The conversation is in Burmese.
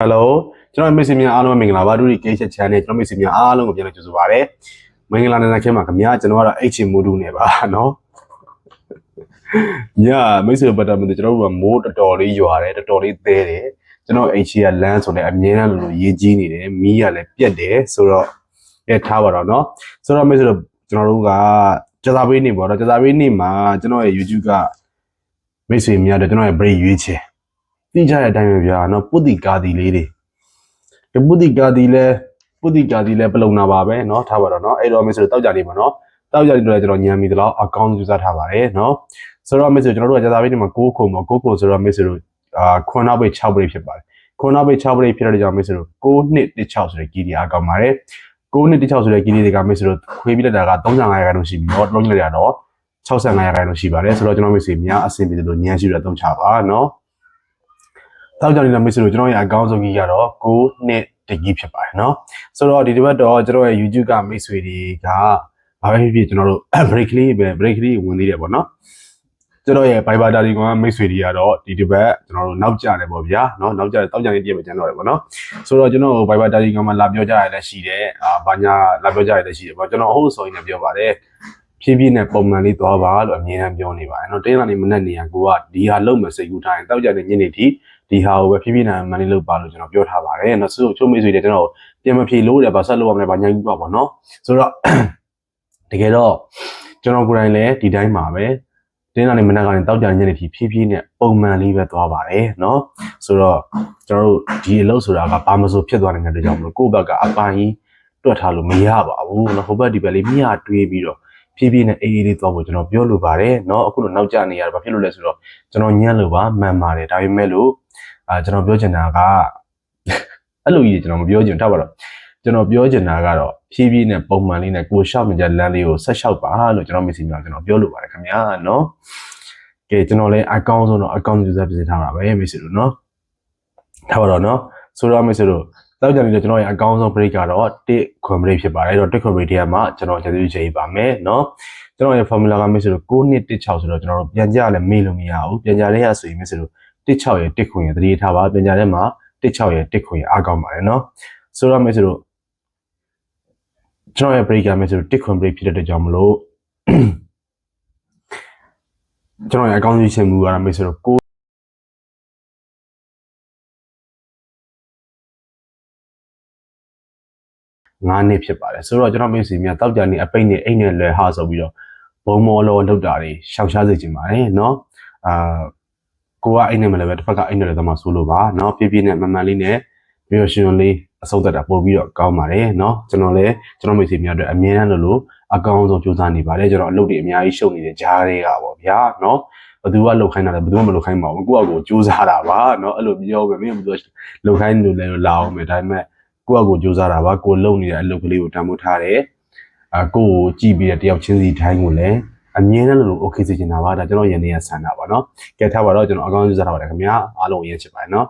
Hello ကျွန်တော်မိတ်ဆွေများအားလုံးမင်္ဂလာပါဒုတိကိစ္စ channel ကျွန်တော်မိတ်ဆွေများအားလုံးကိုပြန်လည်ကြိုဆိုပါရစေမင်္ဂလာနေ့တိုင်းခင်ဗျာကျွန်တော်ကတော့ H မူဒူနေပါနော်ညမိတ်ဆွေပတ်တာမသိကျွန်တော်တို့ကမိုးတော်တော်လေးရွာတယ်တော်တော်လေးသဲတယ်ကျွန်တော် H ကလမ်းဆိုလည်းအမြဲတမ်းလိုရေးကြီးနေတယ်မီးကလည်းပြက်တယ်ဆိုတော့ထားပါတော့နော်ဆိုတော့မိတ်ဆွေတို့ကျွန်တော်တို့ကကြာသာပေးနေပေါ့နော်ကြာသာပေးနေမှာကျွန်တော်ရဲ့ YouTube ကမိတ်ဆွေများတို့ကျွန်တော်ရဲ့ break ရွေးချယ်သိကြတဲ့အတိုင်းပဲဗျာနော်ပုတိကာတီလေးတွေပုတိကာတီလဲပလုံနာပါပဲเนาะထားပါတော့เนาะအဲ့တော့မိတ်ဆွေတောက်ကြနေပါเนาะတောက်ကြနေတော့ကျွန်တော်ညံမီတလောက်အကောင့်ယူစားထားပါတယ်เนาะဆိုတော့မိတ်ဆွေကျွန်တော်တို့ကကြာသာပေးနေမှာ6ခုပေါ့6ခုဆိုတော့မိတ်ဆွေတို့ခွန်နောက်ပိတ်6ပိတ်ဖြစ်ပါတယ်ခွန်နောက်ပိတ်6ပိတ်ဖြစ်တဲ့ကြောင့်မိတ်ဆွေတို့6-1-6ဆိုတဲ့ကီဒီအကောင့်ပါတယ်6-1-6ဆိုတဲ့ကီဒီတွေကမိတ်ဆွေတို့ခွေးပြလိုက်တာက35ရာခိုင်နှုန်းရှိပြီးတော့လုံးလိုက်ရတော့65ရာခိုင်နှုန်းရှိပါတယ်ဆိုတော့ကျွန်တော်မိတ်ဆွေများအဆင်ပြေတယ်လို့ညံရှိရတော့3ချပါเนาะတောက်ကြနေတဲ့မိတ်ဆွေတို့ကျွန်တော်ရဲ့အကောင့်ဆုံးကြီးကတော့9-2တကြီးဖြစ်ပါတယ်เนาะဆိုတော့ဒီတစ်ပတ်တော့ကျွန်တော်ရဲ့ YouTube ကမိတ်ဆွေတွေကဘာပဲဖြစ်ဖြစ်ကျွန်တော်တို့ break လေးဝင်သေးတယ်ပေါ့เนาะကျွန်တော်ရဲ့ Viber တာဒီကောင်ကမိတ်ဆွေတွေကတော့ဒီတစ်ပတ်ကျွန်တော်တို့နောက်ကျတယ်ပေါ့ဗျာเนาะနောက်ကျတယ်တောက်ကြနေတည်းပဲကျန်တော့တယ်ပေါ့เนาะဆိုတော့ကျွန်တော် Viber တာဒီကောင်မှာလာပြောကြရလည်းရှိတယ်ဘာညာလာပြောကြရလည်းရှိတယ်ပေါ့ကျွန်တော်ဟုတ်ဆိုရင်လည်းပြောပါတယ်ဖြည်းဖြည်းနဲ့ပုံမှန်လေးသွားပါလို့အမြဲတမ်းပြောနေပါတယ်เนาะတင်းလာနေမနဲ့နေရကိုကဒီဟာလုံးမစိတ်ကူးထားရင်တောက်ကြနေညနေထိဒီဟာကိုပဲဖြည်းဖြည်းနဲ့မန်လေးလုပ်ပါလို့ကျွန်တော်ပြောထားပါတယ်เนาะဆိုတော့ချို့မိတ်ဆွေတွေကျွန်တော်ပြန်မဖြေလို့တယ်ဗာဆက်လုပ်ရမယ်ဗာညံ့ကူပါပေါ့เนาะဆိုတော့တကယ်တော့ကျွန်တော်ကိုယ်တိုင်လည်းဒီတိုင်းပါပဲတင်းလာနေမနက်ကနေတောက်ကြညနေထိဖြည်းဖြည်းနဲ့ပုံမှန်လေးပဲသွားပါတယ်เนาะဆိုတော့ကျွန်တော်တို့ဒီအလုပ်ဆိုတာကဘာမဆိုဖြစ်သွားနေတဲ့အတွက်ကြောင့်မလို့ကိုယ့်ဘက်ကအပိုင်းတွက်ထားလို့မရပါဘူးเนาะဟိုဘက်ဒီဘက်လေးမြားတွေးပြီးတော့ဖြည်းဖြည်းနဲ့အေးအေးလေးသွားဖို့ကျွန်တော်ပြောလိုပါတယ်เนาะအခုလိုနောက်ကျနေရတယ်ဘာဖြစ်လို့လဲဆိုတော့ကျွန်တော်ညံ့လို့ပါမှန်ပါတယ်ဒါပေမဲ့လို့ကျွန်တော်ပြောချင်တာကအဲ့လိုကြီးကျွန်တော်မပြောချင်ထားပါတော့ကျွန်တော်ပြောချင်တာကတော့ဖြည်းဖြည်းနဲ့ပုံမှန်လေးနဲ့ကိုရှောက်နေကြလမ်းလေးကိုဆက်လျှောက်ပါလို့ကျွန်တော်မစီများကျွန်တော်ပြောလိုပါတယ်ခင်ဗျာเนาะကဲကျွန်တော်လည်းအကောင့်ဆုံးတော့အကောင့်ယူဆပြင်ထားတာပဲမိတ်ဆွေတို့เนาะထားပါတော့เนาะဆိုတော့မိတ်ဆွေတို့တောက်ကြနေတော့ကျွန်တော်ရဲ့အကောင့်ဆုံး break ကတော့1ခွန် break ဖြစ်ပါတယ်အဲ့တော့1ခွန် break ထဲမှာကျွန်တော်ကျေးဇူးချိန်ပါမယ်เนาะကျွန်တော်ရဲ့ formula ကမိတ်ဆွေတို့9-1-6ဆိုတော့ကျွန်တော်တို့ပြန်ကြလည်းမေ့လို့မရဘူးပြန်ကြတဲ့ရဆိုရင်မိတ်ဆွေတို့1-6ရဲ့1ခွန်ရဲ့တတိထားပါပြန်ကြတဲ့မှာ1-6ရဲ့1ခွန်ရဲ့အကောင့်ပါတယ်เนาะဆိုတော့မိတ်ဆွေတို့ကျွန်တော်ရဲ့ break ကမိတ်ဆွေတို့1ခွန် break ဖြစ်တဲ့အတွက်ကြောင့်မလို့ကျွန်တော်ရဲ့အကောင့်ကြီးရှင်မှုကတော့မိတ်ဆွေတို့9နှစ်ဖြစ်ပါတယ်ဆိုတော့ကျွန်တော်မိတ်ဆွေများတောက်ကြနေအပိတ်နဲ့အိတ်နဲ့လွယ်ဟာဆိုပြီးတော့ဘုံမော်လောလောက်တာတွေရှောက်ရှားစေချင်ပါတယ်เนาะကိုကအိတ်နဲ့မလဲပဲတစ်ဖက်ကအိတ်နဲ့လည်းသမားဆိုးလို့ပါเนาะပြပြနဲ့မမှန်လေးနဲ့ပြီးတော့ရှင်လေးအဆုံးသက်တာပို့ပြီးတော့ကောင်းပါတယ်เนาะကျွန်တော်လည်းကျွန်တော်မိတ်ဆွေများအတွက်အမြဲတမ်းလို့အကောင်းဆုံးကြိုးစားနေပါတယ်ကျွန်တော်အလုပ်တွေအများကြီးရှုပ်နေတဲ့ကြားတွေကပေါ့ဗျာเนาะဘယ်သူကလောက်ခိုင်းတာလဲဘယ်သူမှမလောက်ခိုင်းပါဘူးကိုယ့်အကိုကြိုးစားတာပါเนาะအဲ့လိုပြောပဲမင်းဘယ်သူလောက်ခိုင်းလို့လဲလာအောင်မယ်ဒါပေမဲ့ကိုယ့်အကိုကြိုးစားတာပါကိုလုံနေတဲ့အလုပ်ကလေးကိုတန်ဖိုးထားတယ်ကိုကိုကြည့်ပြီးတဲ့တယောက်ချင်းစီတိုင်းကိုလည်းအမြဲတမ်းလို့ okay စေချင်တာပါဒါကျွန်တော်ယနေ့ရဆန္ဒပါเนาะကဲထားပါတော့ကျွန်တော်အကောင်းကြီးစားထားပါတယ်ခင်ဗျာအားလုံးအရင်ချစ်ပါတယ်เนาะ